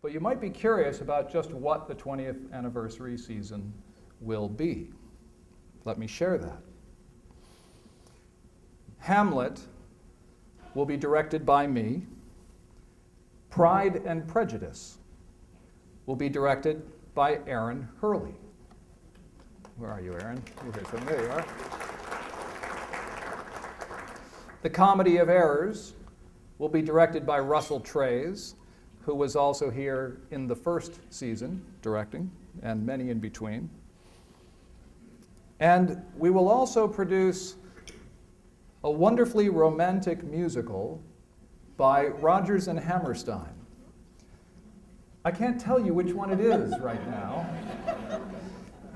but you might be curious about just what the 20th anniversary season will be. Let me share that. Hamlet will be directed by me. Pride and Prejudice will be directed by Aaron Hurley. Where are you, Aaron? You're here. There you are. The Comedy of Errors will be directed by Russell Trays, who was also here in the first season directing, and many in between. And we will also produce a wonderfully romantic musical by Rodgers and Hammerstein. I can't tell you which one it is right now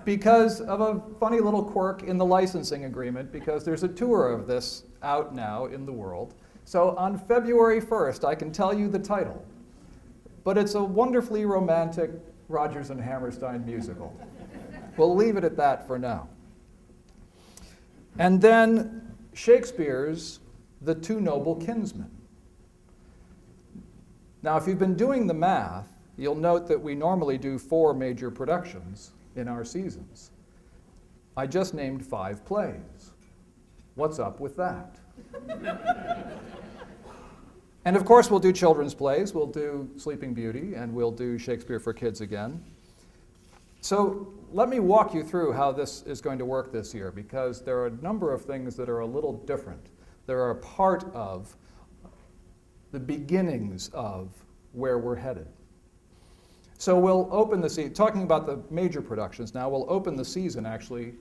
because of a funny little quirk in the licensing agreement, because there's a tour of this out now in the world. So on February 1st, I can tell you the title, but it's a wonderfully romantic Rodgers and Hammerstein musical. We'll leave it at that for now. And then Shakespeare's The Two Noble Kinsmen. Now, if you've been doing the math, you'll note that we normally do 4 major productions in our seasons. I just named 5 plays. What's up with that? And of course, we'll do children's plays. We'll do Sleeping Beauty, and we'll do Shakespeare for Kids again. So let me walk you through how this is going to work this year, because there are a number of things that are a little different. They're a part of the beginnings of where we're headed. So we'll open the season, talking about the major productions now, we'll open the season actually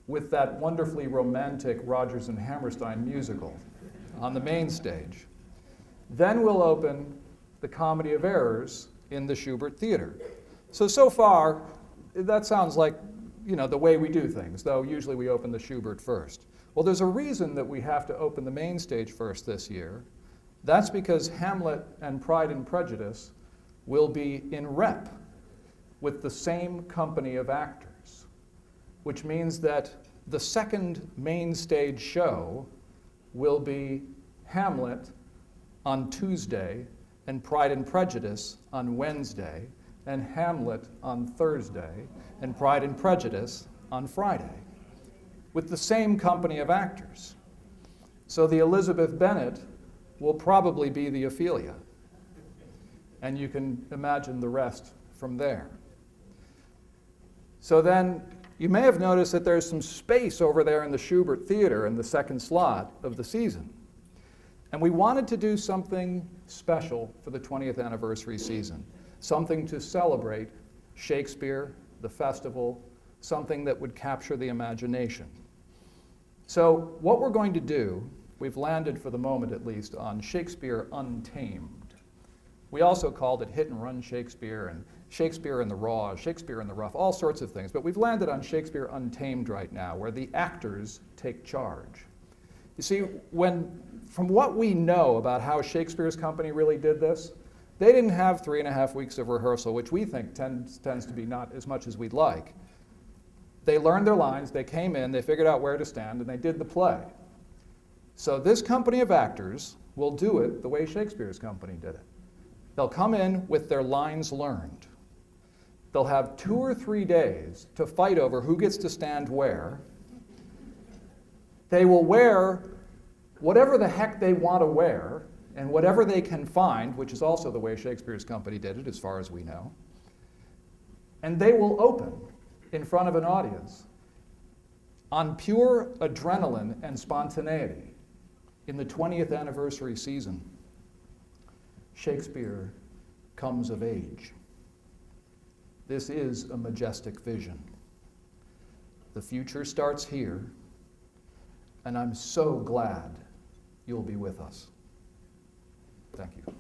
with that wonderfully romantic Rodgers and Hammerstein musical on the main stage. Then we'll open the Comedy of Errors in the Schubert Theater. So far, that sounds like, the way we do things, though usually we open the Schubert first. Well, there's a reason that we have to open the main stage first this year. That's because Hamlet and Pride and Prejudice will be in rep with the same company of actors, which means that the second main stage show will be Hamlet on Tuesday and Pride and Prejudice on Wednesday, and Hamlet on Thursday and Pride and Prejudice on Friday, with the same company of actors. So the Elizabeth Bennet will probably be the Ophelia, and you can imagine the rest from there. So then you may have noticed that there's some space over there in the Schubert Theater in the second slot of the season. And we wanted to do something special for the 20th anniversary season, something to celebrate Shakespeare, the festival, something that would capture the imagination. So what we're going to do, we've landed for the moment at least on Shakespeare Untamed. We also called it Hit and Run Shakespeare and Shakespeare in the Raw, Shakespeare in the Rough, all sorts of things. But we've landed on Shakespeare Untamed right now, where the actors take charge. You see, from what we know about how Shakespeare's company really did this, they didn't have 3.5 weeks of rehearsal, which we think tends to be not as much as we'd like. They learned their lines, they came in, they figured out where to stand, and they did the play. So this company of actors will do it the way Shakespeare's company did it. They'll come in with their lines learned. They'll have 2 or 3 days to fight over who gets to stand where. They will wear whatever the heck they want to wear, and whatever they can find, which is also the way Shakespeare's company did it, as far as we know. And they will open in front of an audience on pure adrenaline and spontaneity in the 20th anniversary season. Shakespeare comes of age. This is a majestic vision. The future starts here, and I'm so glad you'll be with us. Thank you.